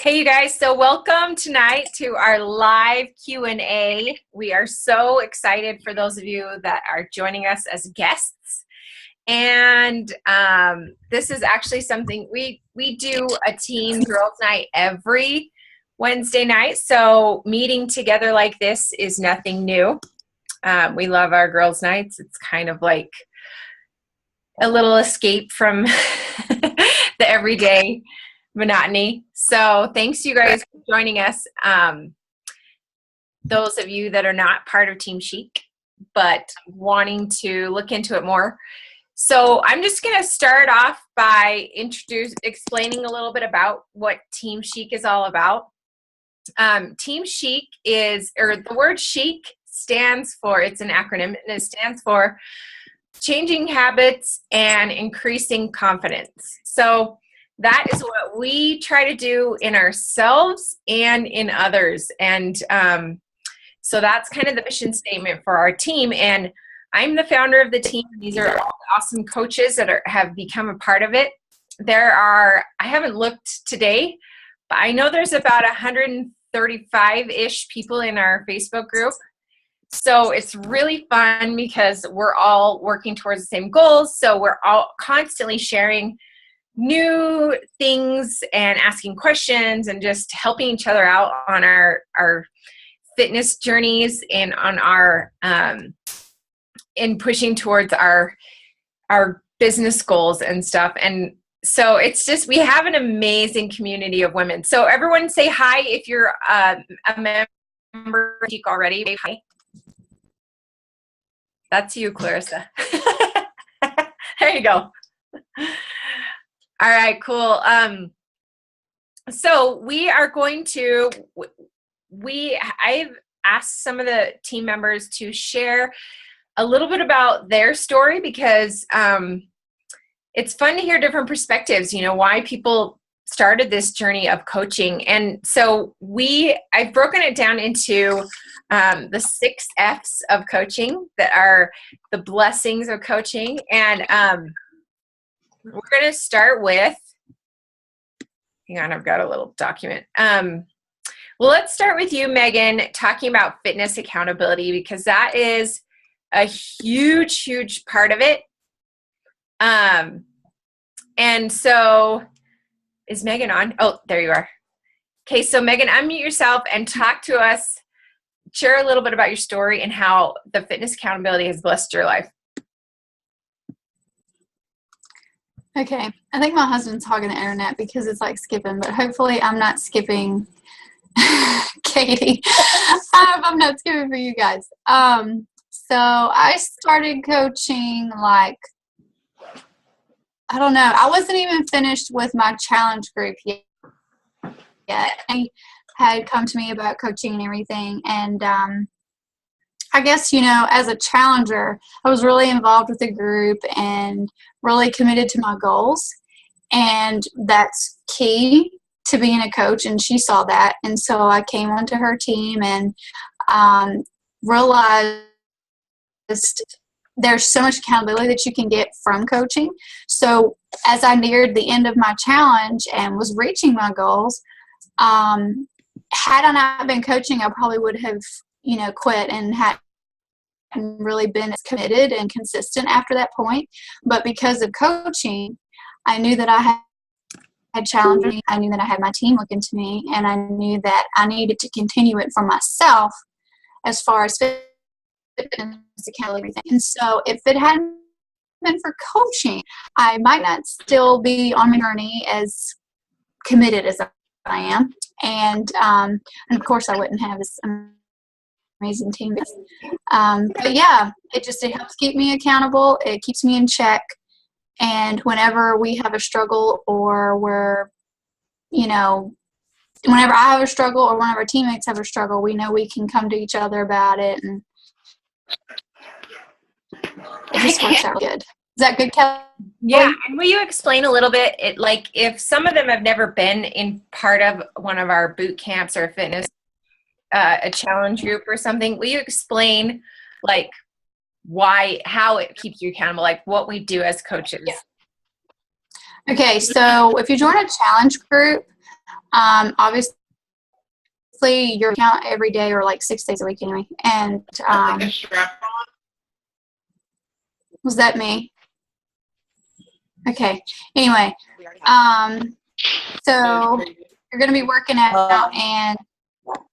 Hey, you guys. So welcome tonight to our live Q&A. We are so excited for those of you that are joining us as guests. And this is actually something we do a teen girls night every Wednesday night. So meeting together like this is nothing new. We love our girls nights. It's kind of like a little escape from the everyday monotony. So thanks you guys for joining us. Those of you that are not part of Team Chic, but wanting to look into it more. So I'm just going to start off by explaining a little bit about what Team Chic is all about. Team Chic the word chic stands for, it's an acronym, and it stands for changing habits and increasing confidence. So that is what we try to do in ourselves and in others. And so that's kind of the mission statement for our team. And I'm the founder of the team. These are all awesome coaches that have become a part of it. I haven't looked today, but I know there's about 135-ish people in our Facebook group. So it's really fun because we're all working towards the same goals. So we're all constantly sharing new things and asking questions and just helping each other out on our fitness journeys and on our in pushing towards our business goals and stuff. And so it's just, we have an amazing community of women. So everyone say hi if you're a member of Chic already. Hi. That's you, Clarissa. There you go. All right, cool. So we are going to, I've asked some of the team members to share a little bit about their story because it's fun to hear different perspectives, why people started this journey of coaching. And so I've broken it down into the 6 F's of coaching that are the blessings of coaching. And we're going to start with, hang on, I've got a little document. Well, let's start with you, Megan, talking about fitness accountability, because that is a huge, huge part of it. And so is Megan on? Oh, there you are. Okay, so Megan, unmute yourself and talk to us. Share a little bit about your story and how the fitness accountability has blessed your life. Okay, I think my husband's hogging the internet because it's like skipping, but hopefully I'm not skipping Katie. I hope I'm not skipping for you guys. So I started coaching I don't know. I wasn't even finished with my challenge group yet. He had come to me about coaching and everything, and I guess, as a challenger, I was really involved with the group and really committed to my goals. And that's key to being a coach. And she saw that. And so I came onto her team and realized there's so much accountability that you can get from coaching. So as I neared the end of my challenge and was reaching my goals, had I not been coaching, I probably would have quit and hadn't really been as committed and consistent after that point. But because of coaching, I knew that I had challenged me. I knew that I had my team looking to me, and I knew that I needed to continue it for myself as far as fitness accountability. And so if it hadn't been for coaching, I might not still be on my journey as committed as I am. And of course, I wouldn't have this amazing team. But yeah, it helps keep me accountable. It keeps me in check. And whenever we have a struggle or whenever I have a struggle or one of our teammates have a struggle, we know we can come to each other about it. And it just works out good. Is that good, Kelly? Yeah, and will you explain a little bit, if some of them have never been in part of one of our boot camps or fitness, a challenge group or something, will you explain how it keeps you accountable, what we do as coaches? Yeah. Okay, so if you join a challenge group, Obviously, you're out every day or like 6 days a week anyway. And was that me? Okay. Anyway, so you're going to be working out and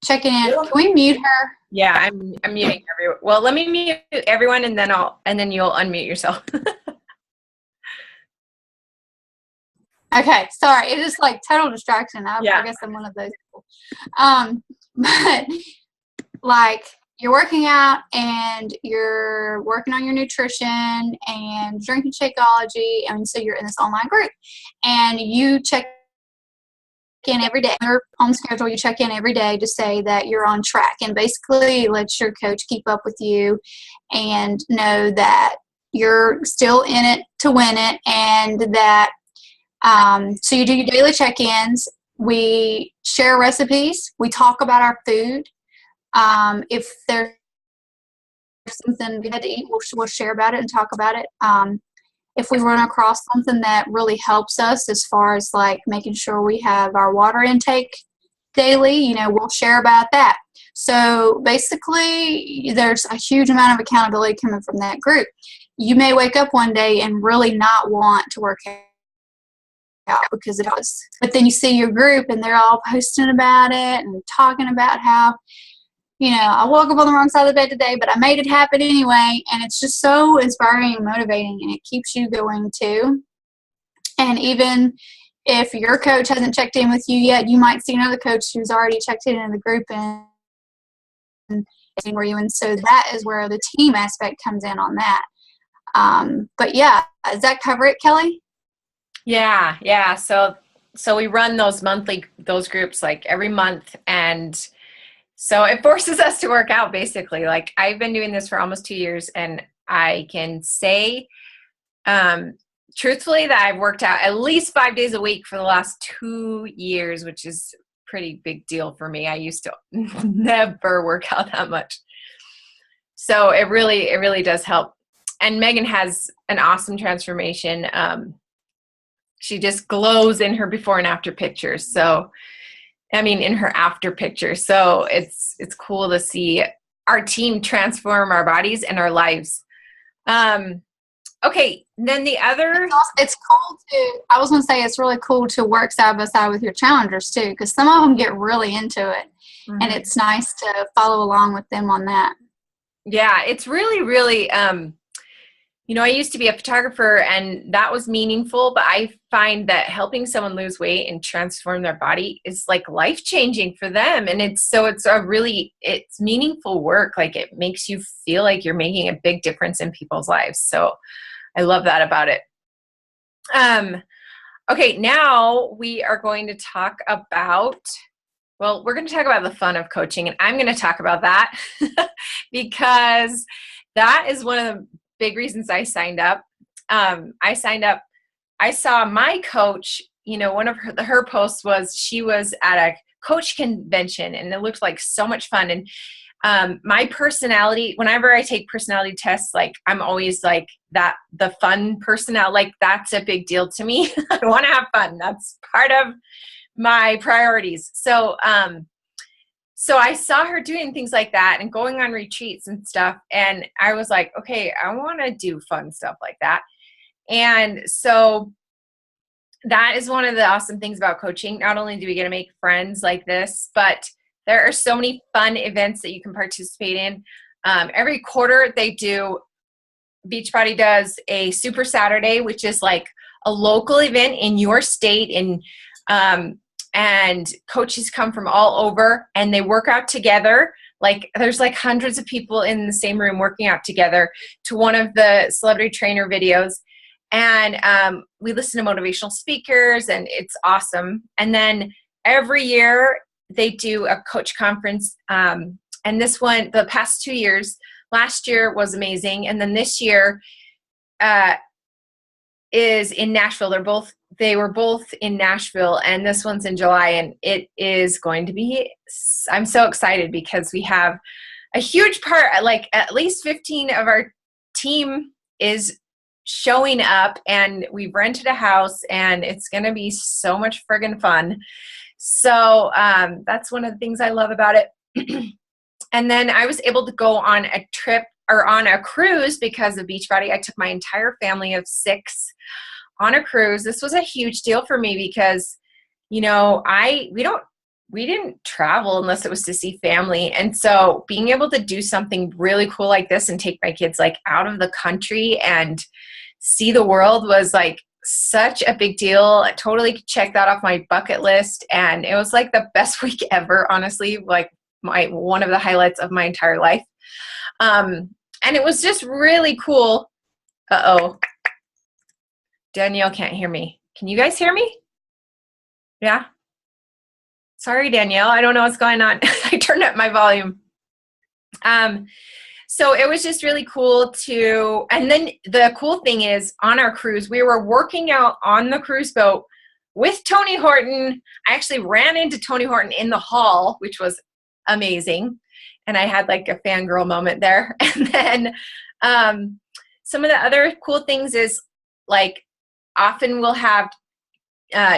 checking in. Can we mute her? Yeah, I'm muting everyone. Well, let me mute everyone, and then you'll unmute yourself. Okay, sorry. It's just like total distraction. I guess I'm one of those people. But like you're working out and you're working on your nutrition and drinking Shakeology, and so you're in this online group, and you check in every day. You're on schedule. You check in every day to say that you're on track, and basically let your coach keep up with you and know that you're still in it to win it, and that so you do your daily check-ins. We share recipes. We talk about our food. If there's something we had to eat, we'll share about it and talk about it. If we run across something that really helps us as far as like making sure we have our water intake daily, we'll share about that. So basically, there's a huge amount of accountability coming from that group. You may wake up one day and really not want to work out because it was, but then you see your group and they're all posting about it and talking about how, I woke up on the wrong side of the bed today, but I made it happen anyway. And it's just so inspiring and motivating, and it keeps you going too. And even if your coach hasn't checked in with you yet, you might see another coach who's already checked in the group and where you. And so that is where the team aspect comes in on that. But yeah, does that cover it, Kelly? Yeah. So we run those groups like every month, and so it forces us to work out basically. Like I've been doing this for almost 2 years, and I can say truthfully that I've worked out at least 5 days a week for the last 2 years, which is a pretty big deal for me. I used to never work out that much. So it really does help. And Megan has an awesome transformation. She just glows in her before and after pictures. So in her after picture. So it's cool to see our team transform our bodies and our lives. Okay, then the other... It's cool to, I was going to say, it's really cool to work side by side with your challengers too, because some of them get really into it. Mm-hmm. And it's nice to follow along with them on that. Yeah, it's really, I used to be a photographer, and that was meaningful, but I find that helping someone lose weight and transform their body is like life-changing for them. And it's meaningful work. Like it makes you feel like you're making a big difference in people's lives. So I love that about it. Okay, now we are going to talk about, we're going to talk about the fun of coaching, and I'm going to talk about that because that is one of the big reasons I signed up. I saw my coach, one of her posts was she was at a coach convention, and it looked like so much fun. And my personality, whenever I take personality tests, like I'm always like that, the fun personality, like that's a big deal to me. I want to have fun. That's part of my priorities. So I saw her doing things like that and going on retreats and stuff. And I was like, okay, I want to do fun stuff like that. And so that is one of the awesome things about coaching. Not only do we get to make friends like this, but there are so many fun events that you can participate in. Every quarter Beachbody does a Super Saturday, which is like a local event in your state, and coaches come from all over and they work out together. Like there's like hundreds of people in the same room working out together to one of the celebrity trainer videos. And we listen to motivational speakers, and it's awesome. And then every year they do a coach conference. And this one, the past 2 years, last year was amazing. And then this year is in Nashville. They were both in Nashville, and this one's in July, and it is going to be, I'm so excited because we have a huge part, like at least 15 of our team is showing up, and we've rented a house, and it's going to be so much friggin' fun. So that's one of the things I love about it. And then I was able to go on a trip or on a cruise because of Beachbody. I took my entire family of 6 on a cruise. This was a huge deal for me because, you know, we didn't travel unless it was to see family. And so being able to do something really cool like this and take my kids like out of the country and see the world was like such a big deal. I totally checked that off my bucket list. And it was like the best week ever, honestly, like one of the highlights of my entire life. And it was just really cool. Uh-oh. Danielle can't hear me. Can you guys hear me? Yeah. Sorry, Danielle. I don't know what's going on. I turned up my volume. So it was just really cool and then the cool thing is on our cruise, we were working out on the cruise boat with Tony Horton. I actually ran into Tony Horton in the hall, which was amazing. And I had like a fangirl moment there. And then some of the other cool things is like often we'll have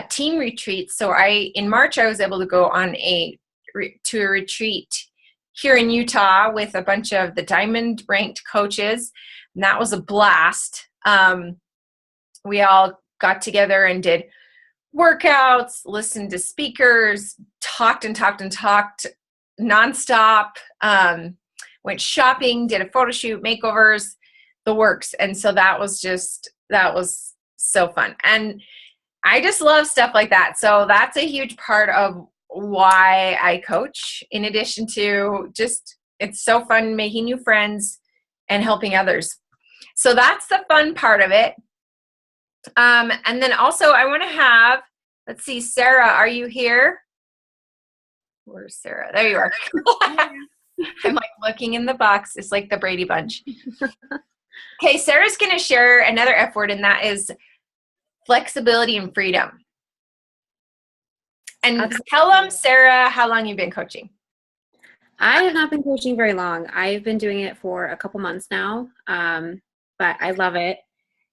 team retreats. So in March, I was able to go on to a retreat here in Utah with a bunch of the diamond ranked coaches. And that was a blast. We all got together and did workouts, listened to speakers, talked nonstop, went shopping, did a photo shoot, makeovers, the works. And so that was so fun. And I just love stuff like that. So that's a huge part of why I coach, in addition to just, it's so fun making new friends and helping others. So that's the fun part of it. And then also I want to have, let's see, Sarah, are you here? Where's Sarah? There you are. I'm like looking in the box. It's like the Brady Bunch. Okay, Sarah's going to share another F word, and that is flexibility and freedom. And tell them, Sarah, how long you've been coaching. I have not been coaching very long. I've been doing it for a couple months now, but I love it.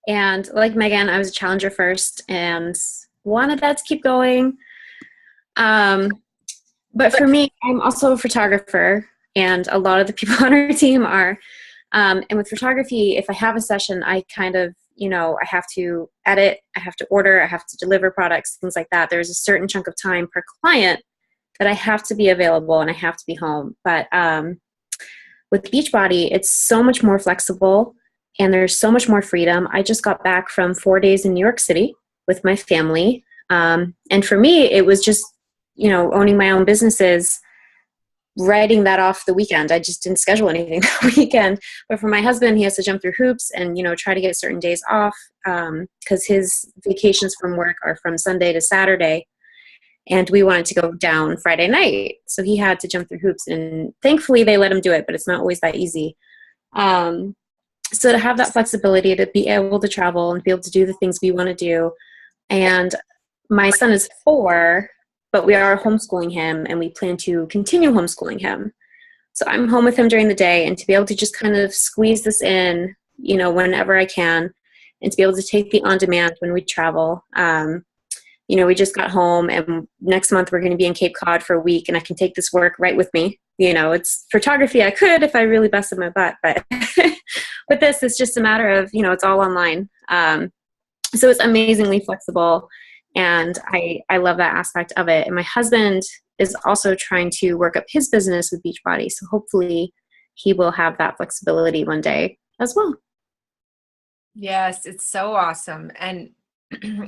And like Megan, I was a challenger first and wanted that to keep going. But for me, I'm also a photographer, and a lot of the people on our team are. And with photography, if I have a session, I kind of, I have to edit, I have to order, I have to deliver products, things like that. There's a certain chunk of time per client that I have to be available and I have to be home. But with Beachbody, it's so much more flexible and there's so much more freedom. I just got back from 4 days in New York City with my family. And for me, it was just, owning my own businesses, writing that off the weekend. I just didn't schedule anything that weekend. But for my husband, he has to jump through hoops and, try to get certain days off because his vacations from work are from Sunday to Saturday. And we wanted to go down Friday night. So he had to jump through hoops. And thankfully, they let him do it, but it's not always that easy. So to have that flexibility to be able to travel and be able to do the things we want to do. And my son is 4, but we are homeschooling him and we plan to continue homeschooling him. So I'm home with him during the day, and to be able to just kind of squeeze this in, whenever I can, and to be able to take the on-demand when we travel. We just got home, and next month we're going to be in Cape Cod for a week, and I can take this work right with me. It's photography. I could if I really busted my butt, but with this, it's just a matter of, it's all online. So it's amazingly flexible. And I love that aspect of it. And my husband is also trying to work up his business with Beachbody. So hopefully he will have that flexibility one day as well. Yes, it's so awesome. And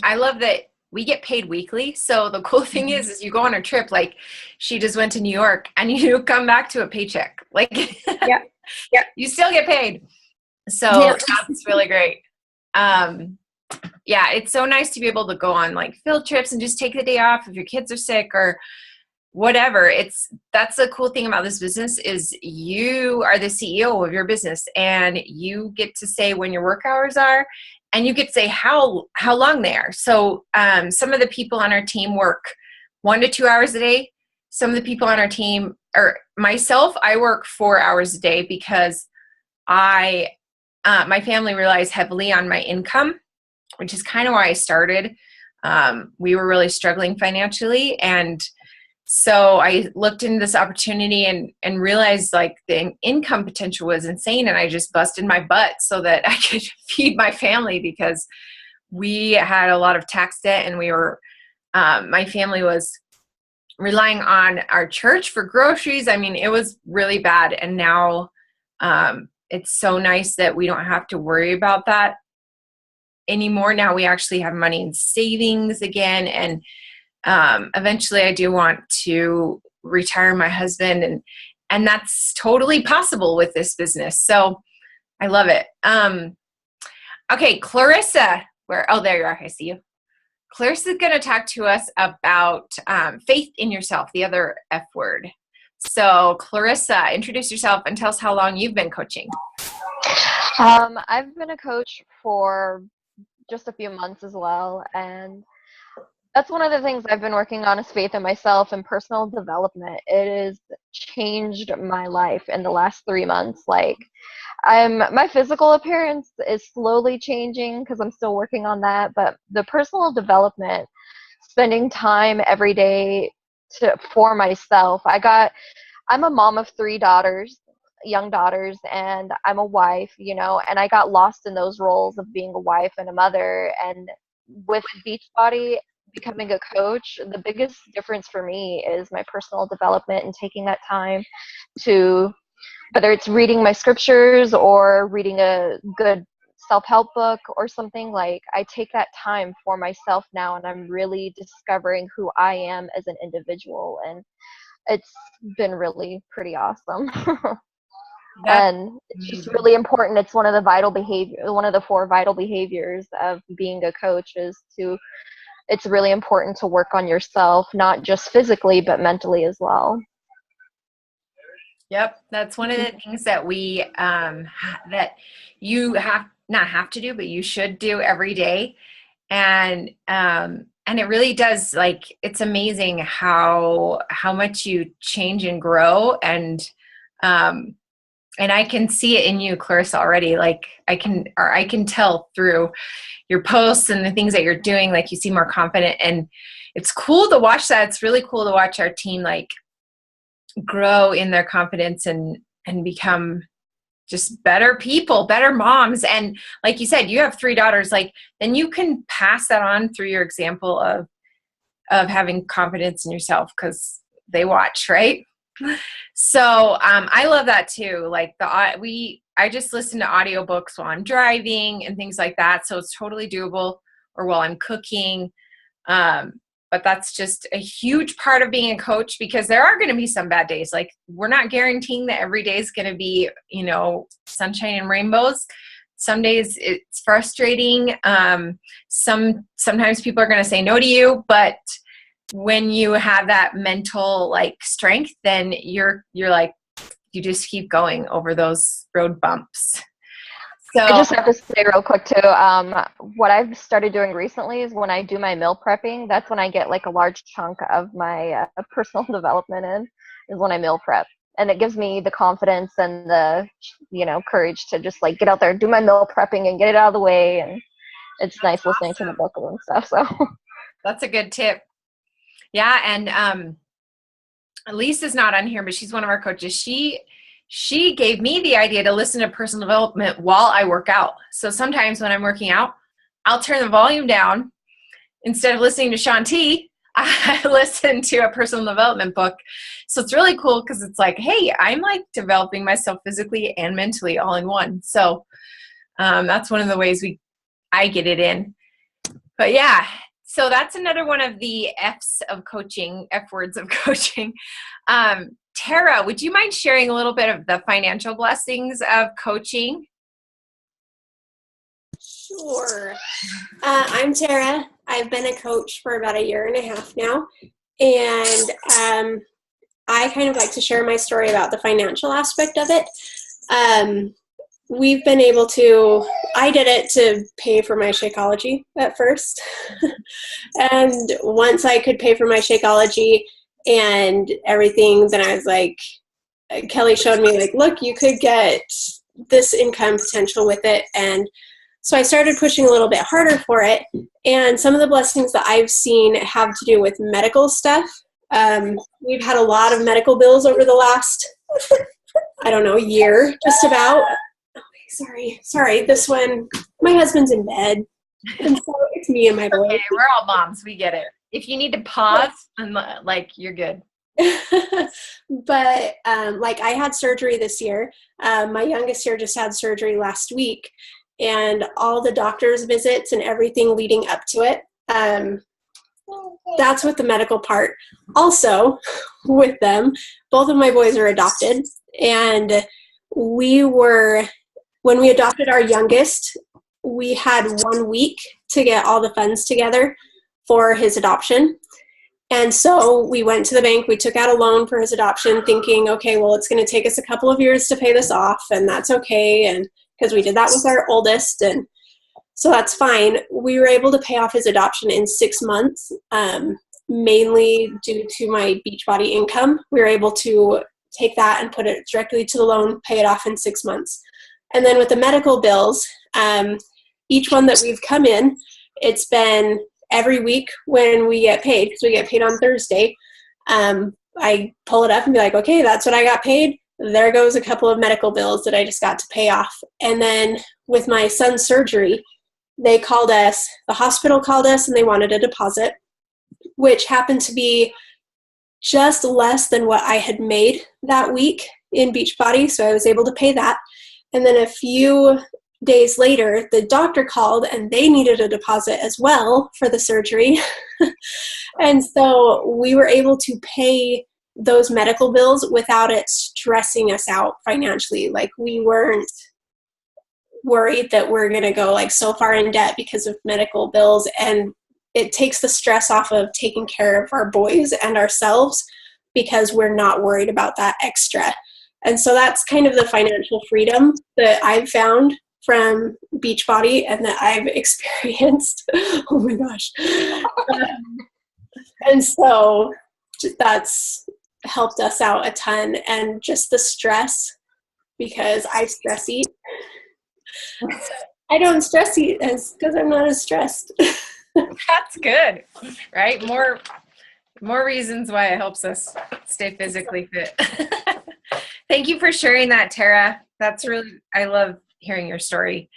I love that we get paid weekly. So the cool thing is you go on a trip, like she just went to New York, and you come back to a paycheck. Like, yeah, you still get paid. So that's really great. Yeah, it's so nice to be able to go on like field trips and just take the day off if your kids are sick or whatever. That's the cool thing about this business is you are the CEO of your business, and you get to say when your work hours are, and you get to say how long they are. So some of the people on our team work 1 to 2 hours a day. Some of the people on our team, or myself, I work 4 hours a day because I my family relies heavily on my income, which is kind of why I started. We were really struggling financially. And so I looked into this opportunity and realized like the income potential was insane. And I just busted my butt so that I could feed my family, because we had a lot of tax debt, and we were, my family was relying on our church for groceries. I mean, it was really bad. And now it's so nice that we don't have to worry about that anymore. Now we actually have money in savings again. And eventually I do want to retire my husband, and that's totally possible with this business. So I love it. Okay, Clarissa, there you are. I see you. Clarissa's going to talk to us about faith in yourself, the other F word. So Clarissa, introduce yourself and tell us how long you've been coaching. I've been a coach for just a few months as well, and that's one of the things I've been working on is faith in myself and personal development. It has changed my life in the last 3 months. Like, my physical appearance is slowly changing because I'm still working on that, but the personal development, spending time every day for myself. I'm a mom of 3 daughters, young daughters, and I'm a wife, and I got lost in those roles of being a wife and a mother. And with Beachbody becoming a coach, the biggest difference for me is my personal development and taking that time to, whether it's reading my scriptures or reading a good self-help book or something, like I take that time for myself now, and I'm really discovering who I am as an individual, and it's been really pretty awesome. And it's just really important. It's one of the 4 vital behaviors of being a coach it's really important to work on yourself, not just physically, but mentally as well. Yep. That's one of the things that we, that you not have to do, but you should do every day. And it really does, like, it's amazing how much you change and grow. And I can see it in you, Clarissa, already. Like I can tell through your posts and the things that you're doing, like you seem more confident, and it's cool to watch that. It's really cool to watch our team like grow in their confidence and become just better people, better moms. And like you said, you have 3 daughters, like then you can pass that on through your example of having confidence in yourself, because they watch, right? So I love that too. Like I just listen to audiobooks while I'm driving and things like that. So it's totally doable, or while I'm cooking. But that's just a huge part of being a coach, because there are going to be some bad days. Like we're not guaranteeing that every day is going to be, sunshine and rainbows. Some days it's frustrating. Sometimes people are going to say no to you, but when you have that mental like strength, then you're like, you just keep going over those road bumps. So I just have to say real quick too, what I've started doing recently is when I do my meal prepping, that's when I get like a large chunk of my personal development is when I meal prep. And it gives me the confidence and the, courage to just like get out there, do my meal prepping and get it out of the way. And it's nice listening to the book and stuff. So that's a good tip. Yeah. And Lisa's not on here, but she's one of our coaches. She gave me the idea to listen to personal development while I work out. So sometimes when I'm working out, I'll turn the volume down. Instead of listening to Shanti, I listen to a personal development book. So it's really cool, because it's like, hey, I'm like developing myself physically and mentally all in one. So that's one of the ways I get it in. But yeah, so that's another one of the F words of coaching. Tara, would you mind sharing a little bit of the financial blessings of coaching? Sure. I'm Tara. I've been a coach for about 1.5 years now. And I kind of like to share my story about the financial aspect of it. We've been able to, I did it to pay for my Shakeology at first. And once I could pay for my Shakeology and everything, then I was like, Kelly showed me like, look, you could get this income potential with it. And so I started pushing a little bit harder for it. And some of the blessings that I've seen have to do with medical stuff. We've had a lot of medical bills over the last, I don't know, year, just about. Sorry. This one, my husband's in bed. And so it's me and my boy. Okay, we're all moms. We get it. If you need to pause, like, you're good. But like I had surgery this year. My youngest here just had surgery last week, and all the doctor's visits and everything leading up to it. That's with the medical part. Also, with them, both of my boys are adopted, and when we adopted our youngest, we had 1 week to get all the funds together for his adoption. And so we went to the bank, we took out a loan for his adoption thinking, okay, well, it's going to take us a couple of years to pay this off, and that's okay. And because we did that with our oldest, and so that's fine. We were able to pay off his adoption in 6 months, mainly due to my Beachbody income. We were able to take that and put it directly to the loan, pay it off in 6 months. And then with the medical bills, each one that we've come in, it's been every week when we get paid, because we get paid on Thursday. I pull it up and be like, okay, that's what I got paid. There goes a couple of medical bills that I just got to pay off. And then with my son's surgery, they called us, the hospital called us, and they wanted a deposit, which happened to be just less than what I had made that week in Beachbody. So I was able to pay that. And then a few days later, the doctor called and they needed a deposit as well for the surgery. And so we were able to pay those medical bills without it stressing us out financially. Like, we weren't worried that we're going to go like so far in debt because of medical bills. And it takes the stress off of taking care of our boys and ourselves because we're not worried about that extra. And so that's kind of the financial freedom that I've found from Beachbody and that I've experienced. Oh my gosh. And so that's helped us out a ton. And just the stress, because I stress eat. I don't stress eat because I'm not as stressed. That's good, right? More reasons why it helps us stay physically fit. Thank you for sharing that, Tara. That's really, I love hearing your story.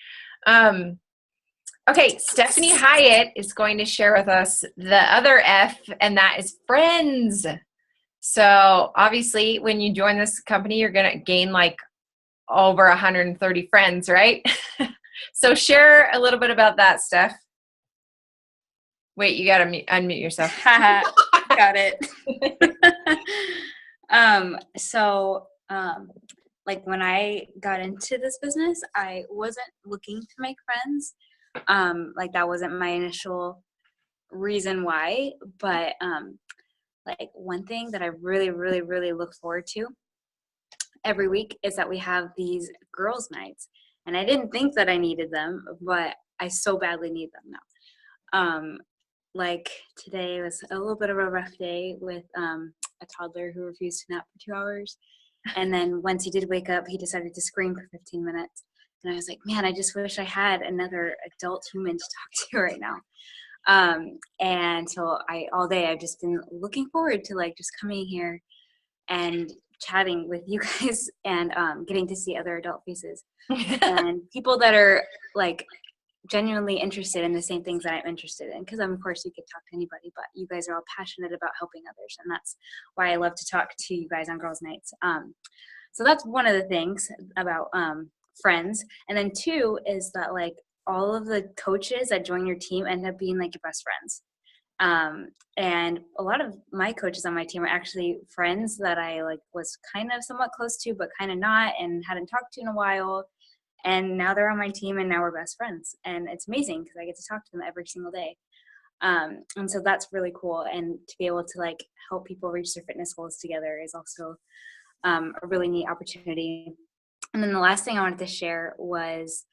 Okay, Stephanie Hyatt is going to share with us the other F, and that is friends. So obviously when you join this company, you're going to gain like over 130 friends, right? So share a little bit about that, Steph. Wait, you got to unmute yourself. Got it. Like when I got into this business, I wasn't looking to make friends. Like that wasn't my initial reason why, but like one thing that I really, really, really look forward to every week is that we have these girls' nights. And I didn't think that I needed them, but I so badly need them now. Like today was a little bit of a rough day with a toddler who refused to nap for 2 hours. And then once he did wake up, he decided to scream for 15 minutes. And I was like, man, I just wish I had another adult human to talk to right now. And so all day I've just been looking forward to like just coming here and chatting with you guys and getting to see other adult faces and people that are like genuinely interested in the same things that I'm interested in. Because of course you could talk to anybody, but you guys are all passionate about helping others, and that's why I love to talk to you guys on girls' nights. So that's one of the things about friends. And then two is that like all of the coaches that join your team end up being like your best friends. And a lot of my coaches on my team are actually friends that I like was kind of somewhat close to, but kind of not, and hadn't talked to in a while. And now they're on my team, and now we're best friends. And it's amazing because I get to talk to them every single day. And so that's really cool. And to be able to like help people reach their fitness goals together is also a really neat opportunity. And then the last thing I wanted to share was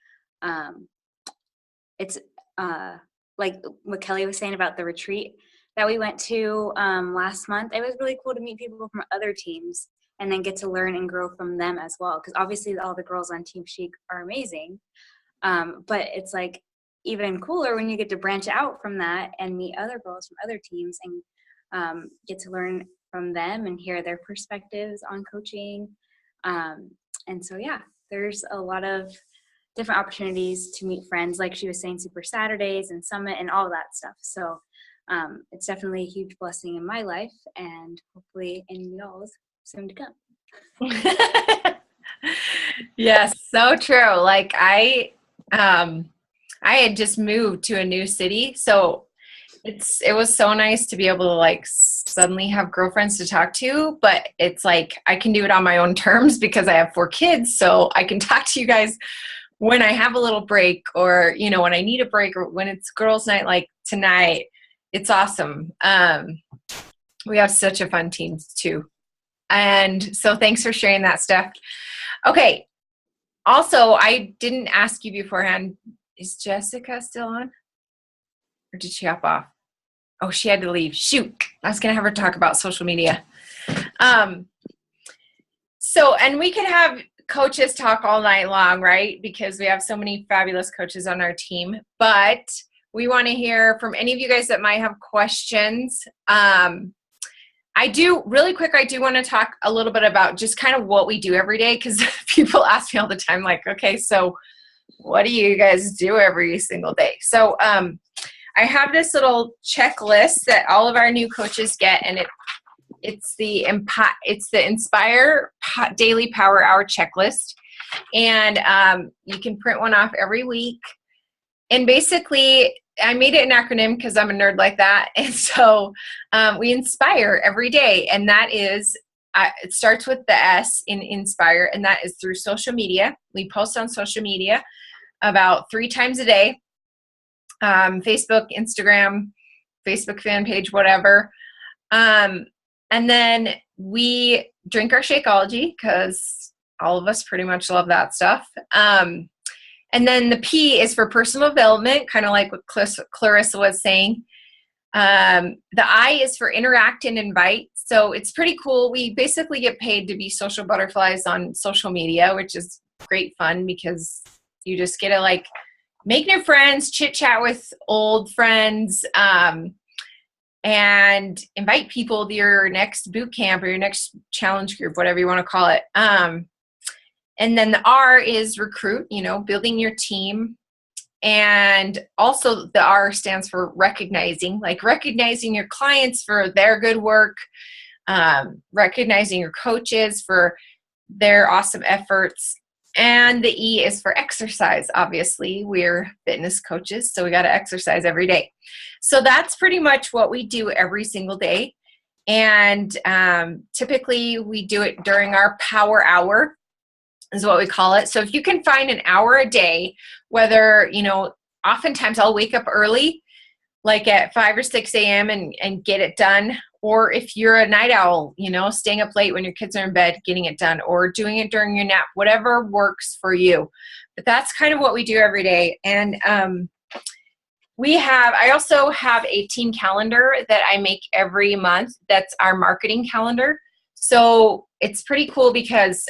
it's like what Kelly was saying about the retreat that we went to last month. It was really cool to meet people from other teams and then get to learn and grow from them as well. Because obviously all the girls on Team Chic are amazing. But it's like even cooler when you get to branch out from that and meet other girls from other teams and get to learn from them and hear their perspectives on coaching. And so, yeah, there's a lot of different opportunities to meet friends, like she was saying, Super Saturdays and Summit and all that stuff. So it's definitely a huge blessing in my life and hopefully in y'all's soon to come. Yes, so true. Like I had just moved to a new city, so it was so nice to be able to like suddenly have girlfriends to talk to, but it's like I can do it on my own terms because I have 4 kids, so I can talk to you guys when I have a little break, or when I need a break, or when it's girls' night like tonight. It's awesome. We have such a fun team too. And so thanks for sharing that, Steph. Okay. Also, I didn't ask you beforehand, is Jessica still on? Or did she hop off? Oh, she had to leave. Shoot. I was going to have her talk about social media. And we could have coaches talk all night long, right? Because we have so many fabulous coaches on our team. But we want to hear from any of you guys that might have questions. I do want to talk a little bit about just kind of what we do every day, because people ask me all the time, like, okay, so what do you guys do every single day? So I have this little checklist that all of our new coaches get, and it's the Inspire Daily Power Hour checklist, and you can print one off every week. And basically, I made it an acronym because I'm a nerd like that. And so we inspire every day. And that is, it starts with the S in Inspire, and that is through social media. We post on social media about 3 times a day. Facebook, Instagram, Facebook fan page, whatever. And then we drink our Shakeology because all of us pretty much love that stuff. And then the P is for personal development, kind of like what Clarissa was saying. The I is for interact and invite. So it's pretty cool. We basically get paid to be social butterflies on social media, which is great fun because you just get to like make new friends, chit chat with old friends, and invite people to your next boot camp or your next challenge group, whatever you want to call it. And then the R is recruit, building your team. And also the R stands for recognizing your clients for their good work, recognizing your coaches for their awesome efforts. And the E is for exercise. Obviously, we're fitness coaches, so we got to exercise every day. So that's pretty much what we do every single day. And typically we do it during our power hour, is what we call it. So if you can find an hour a day, whether, oftentimes I'll wake up early, like at 5 or 6 a.m. and get it done. Or if you're a night owl, staying up late when your kids are in bed, getting it done, or doing it during your nap, whatever works for you. But that's kind of what we do every day. And I also have a team calendar that I make every month. That's our marketing calendar. So it's pretty cool because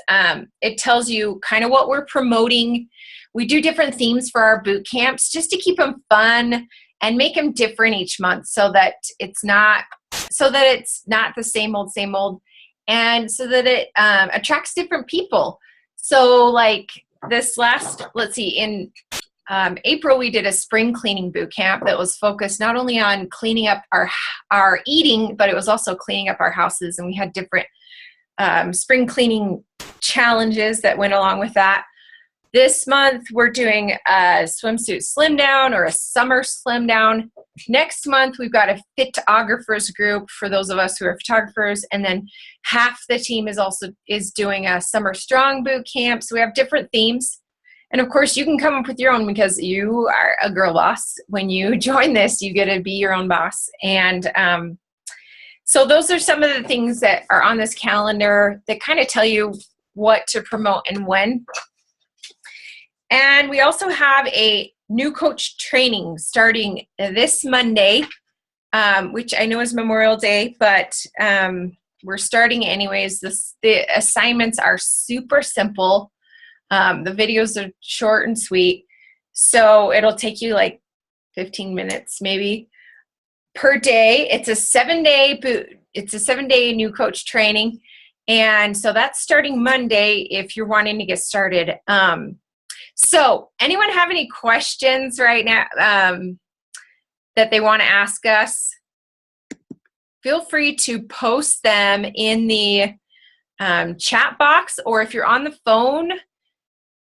it tells you kind of what we're promoting. We do different themes for our boot camps just to keep them fun and make them different each month, so that it's not the same old, and so that it attracts different people. So like this in April, we did a spring cleaning boot camp that was focused not only on cleaning up our eating, but it was also cleaning up our houses. And we had different spring cleaning challenges that went along with that. This month, we're doing a swimsuit slim down or a summer slim down. Next month, we've got a photographers group for those of us who are photographers. And then half the team is doing a summer strong boot camp. So we have different themes. And of course, you can come up with your own because you are a girl boss. When you join this, you get to be your own boss. And so those are some of the things that are on this calendar that kind of tell you what to promote and when. And we also have a new coach training starting this Monday, which I know is Memorial Day, but we're starting anyways. The assignments are super simple. The videos are short and sweet. So it'll take you like 15 minutes maybe per day. It's a 7-day it's a 7-day new coach training. And so that's starting Monday if you're wanting to get started. So anyone have any questions right now that they want to ask us? Feel free to post them in the chat box, or if you're on the phone,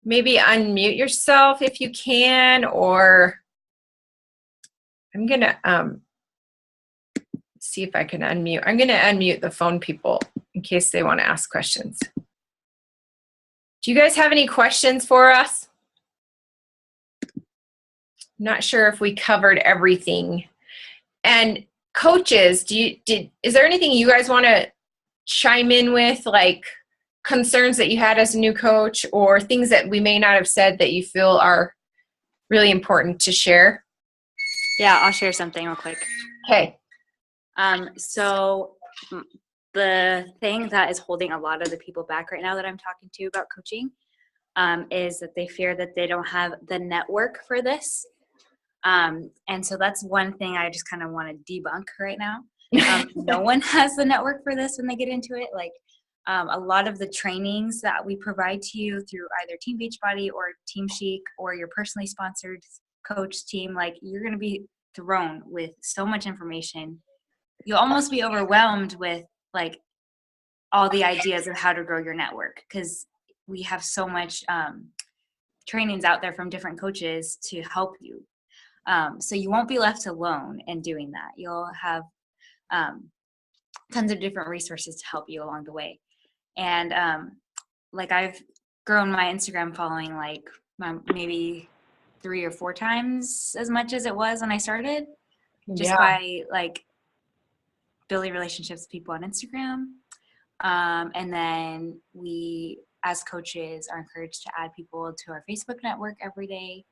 maybe unmute yourself if you can, or I'm going to see if I can unmute. I'm going to unmute the phone people in case they want to ask questions. Do you guys have any questions for us? I'm not sure if we covered everything. And coaches, is there anything you guys want to chime in with, like concerns that you had as a new coach, or things that we may not have said that you feel are really important to share? Yeah, I'll share something real quick. Okay. So the thing that is holding a lot of the people back right now that I'm talking to about coaching is that they fear that they don't have the network for this. And so that's one thing I just kind of want to debunk right now. No one has the network for this when they get into it. Like a lot of the trainings that we provide to you through either Team Beachbody or Team Chic or your personally sponsored coach team, like you're going to be thrown with so much information. You'll almost be overwhelmed with like all the ideas of how to grow your network, because we have so much trainings out there from different coaches to help you. So you won't be left alone in doing that. You'll have tons of different resources to help you along the way. And like I've grown my Instagram following like maybe 3 or 4 times as much as it was when I started, just by like building relationships with people on Instagram. And then we, as coaches, are encouraged to add people to our Facebook network every day.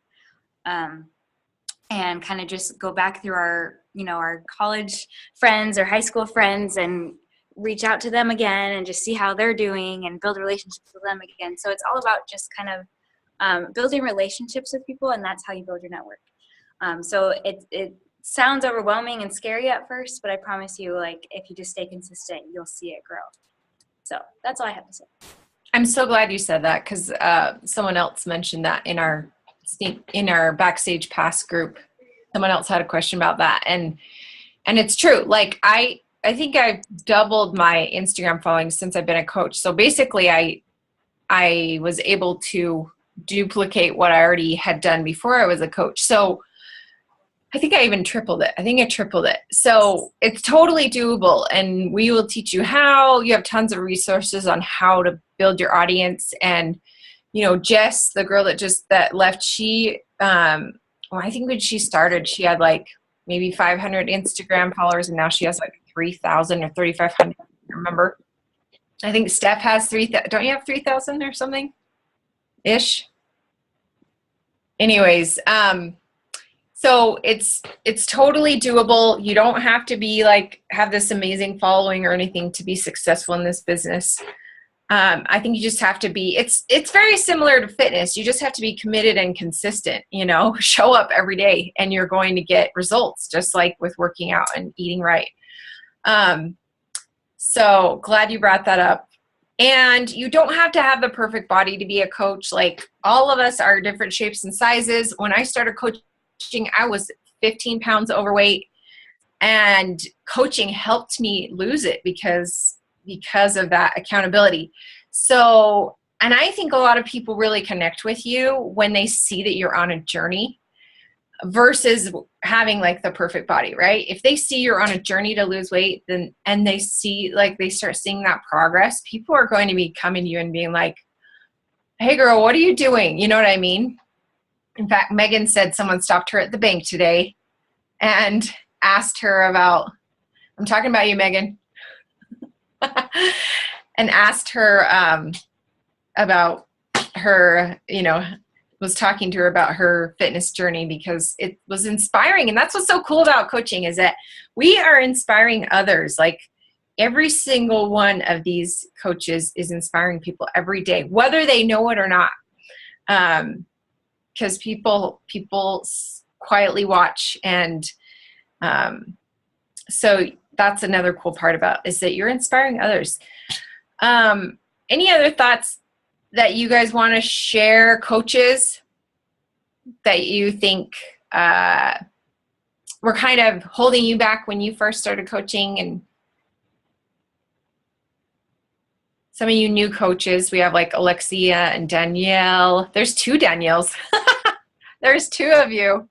And kind of just go back through our, our college friends or high school friends and reach out to them again and just see how they're doing and build relationships with them again. So it's all about just kind of building relationships with people, and that's how you build your network. So it sounds overwhelming and scary at first, but I promise you, like, if you just stay consistent, you'll see it grow. So that's all I have to say. I'm so glad you said that, because someone else mentioned that in our Backstage Pass group. Someone else had a question about that, and it's true. Like I think I've doubled my Instagram following since I've been a coach. So basically, I was able to duplicate what I already had done before I was a coach. So I think I even tripled it. So it's totally doable, and we will teach you how. You have tons of resources on how to build your audience. And Jess, the girl that left, she I think when she started, she had like maybe 500 Instagram followers, and now she has like 3,000 or 3,500. I remember. I think Steph has 3,000. Don't you have 3,000 or something ish? Anyways, so it's totally doable. You don't have to be like have this amazing following or anything to be successful in this business. I think you just have to be, it's very similar to fitness. You just have to be committed and consistent, show up every day, and you're going to get results, just like with working out and eating right. So glad you brought that up. And you don't have to have the perfect body to be a coach. Like all of us are different shapes and sizes. When I started coaching, I was 15 pounds overweight, and coaching helped me lose it because of that accountability. So, and I think a lot of people really connect with you when they see that you're on a journey versus having like the perfect body, right? If they see you're on a journey to lose weight, then, and they start seeing that progress, people are going to be coming to you and being like, hey girl, what are you doing? You know what I mean? In fact, Megan said someone stopped her at the bank today and asked her about, I'm talking about you, Megan, and asked her about her, was talking to her about her fitness journey, because it was inspiring. And that's what's so cool about coaching, is that we are inspiring others. Like every single one of these coaches is inspiring people every day, whether they know it or not. Because people quietly watch, and so that's another cool part about is that you're inspiring others. Any other thoughts that you guys want to share, coaches, that you think were kind of holding you back when you first started coaching? And some of you new coaches, we have like Alexia and Danielle. There's 2 Danielles. There's 2 of you.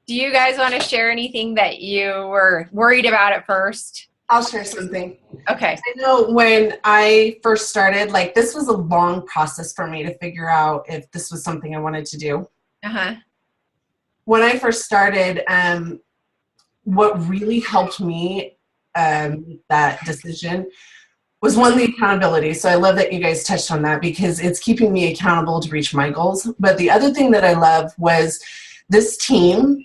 Do you guys want to share anything that you were worried about at first? I'll share something. Okay. I know when I first started, like, this was a long process for me to figure out if this was something I wanted to do. Uh-huh. When I first started, what really helped me that decision was, one, the accountability. So I love that you guys touched on that, because it's keeping me accountable to reach my goals. But the other thing that I love was this team.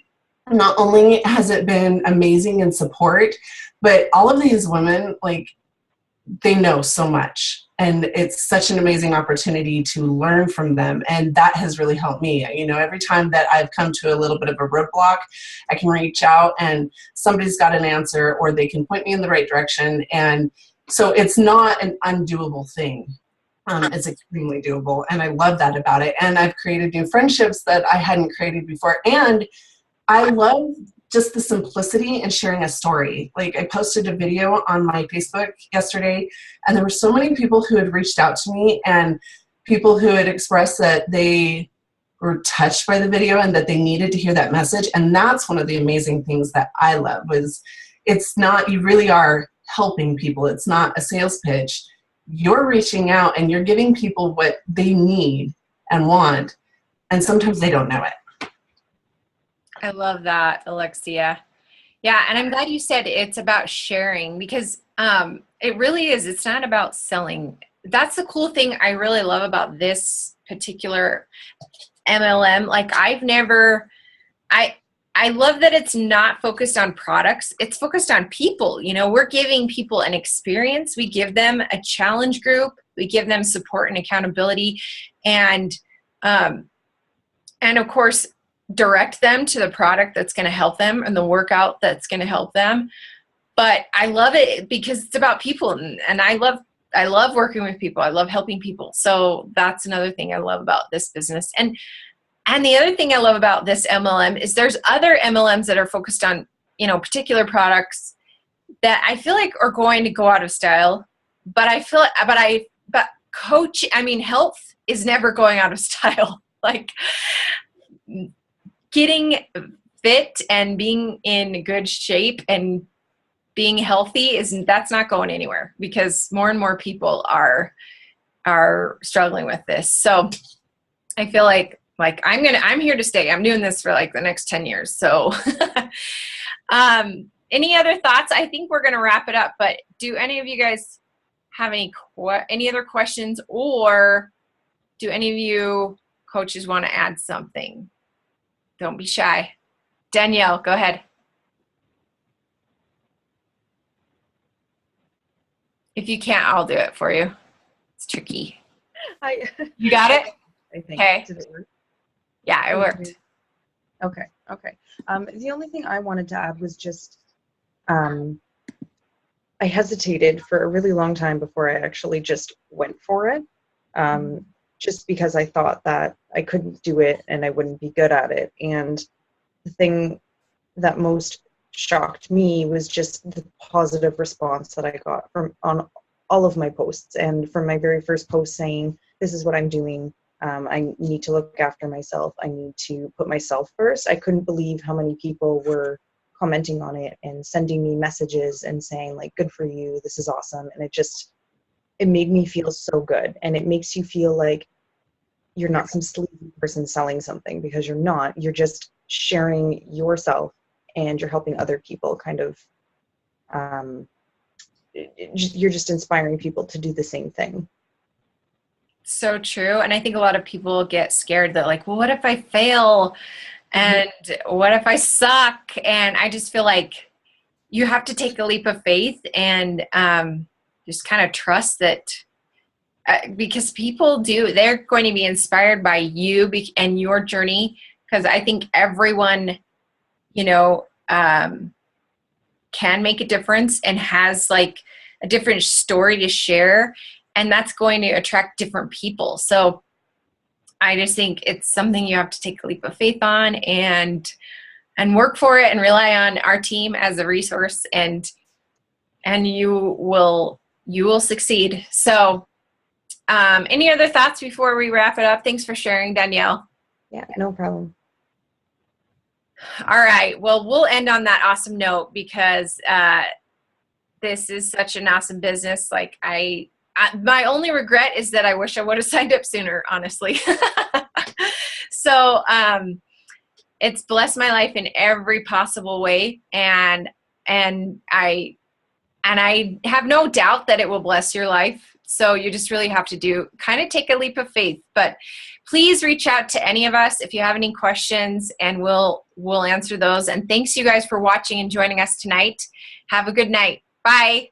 Not only has it been amazing in support, but all of these women, like, they know so much. And it's such an amazing opportunity to learn from them. And that has really helped me. You know, every time that I've come to a little bit of a roadblock, I can reach out and somebody's got an answer, or they can point me in the right direction. And so it's not an undoable thing. It's extremely doable. And I love that about it. And I've created new friendships that I hadn't created before. And I love just the simplicity and sharing a story. Like, I posted a video on my Facebook yesterday, and there were so many people who had reached out to me, and people who had expressed that they were touched by the video and that they needed to hear that message. And that's one of the amazing things that I love, was it's not, you really are helping people. It's not a sales pitch. You're reaching out and you're giving people what they need and want. And sometimes they don't know it. I love that, Alexia. Yeah, and I'm glad you said it's about sharing, because it really is. It's not about selling. That's the cool thing I really love about this particular MLM. Like, I love that it's not focused on products. It's focused on people. You know, we're giving people an experience. We give them a challenge group. We give them support and accountability, and of course, direct them to the product that's going to help them and the workout that's going to help them. But I love it because it's about people, and I love working with people. I love helping people. So that's another thing I love about this business. And the other thing I love about this MLM is there's other MLMs that are focused on, you know, particular products that I feel like are going to go out of style. But health is never going out of style. Like, getting fit and being in good shape and being healthy that's not going anywhere, because more and more people are struggling with this. So I feel like I'm here to stay. I'm doing this for like the next 10 years. So any other thoughts? I think we're going to wrap it up, but do any of you guys have any other questions, or do any of you coaches want to add something? Don't be shy. Danielle, go ahead. If you can't, I'll do it for you. It's tricky. You got it? I think. Okay. Did it work? Yeah, it worked. Okay. The only thing I wanted to add was just I hesitated for a really long time before I actually just went for it. Just because I thought that I couldn't do it and I wouldn't be good at it. And the thing that most shocked me was just the positive response that I got on all of my posts. And from my very first post saying, this is what I'm doing. I need to look after myself. I need to put myself first. I couldn't believe how many people were commenting on it and sending me messages and saying, like, good for you. This is awesome. And it made me feel so good. And it makes you feel like you're not some sleazy person selling something, because you're not. You're just sharing yourself and you're helping other people kind of, you're just inspiring people to do the same thing. So true. And I think a lot of people get scared that, like, well, what if I fail? And what if I suck? And I just feel like you have to take a leap of faith and just kind of trust that, because people they're going to be inspired by you and your journey. Because I think everyone, can make a difference and has like a different story to share, and that's going to attract different people. So I just think it's something you have to take a leap of faith on and work for it and rely on our team as a resource, and you will succeed. So any other thoughts before we wrap it up? Thanks for sharing, Danielle. Yeah, no problem. All right. Well, we'll end on that awesome note, because this is such an awesome business. Like my only regret is that I wish I would have signed up sooner, honestly. So it's blessed my life in every possible way, and I have no doubt that it will bless your life. So you just really have to take a leap of faith. But please reach out to any of us if you have any questions, and we'll answer those. And thanks you guys for watching and joining us tonight. Have a good night. Bye.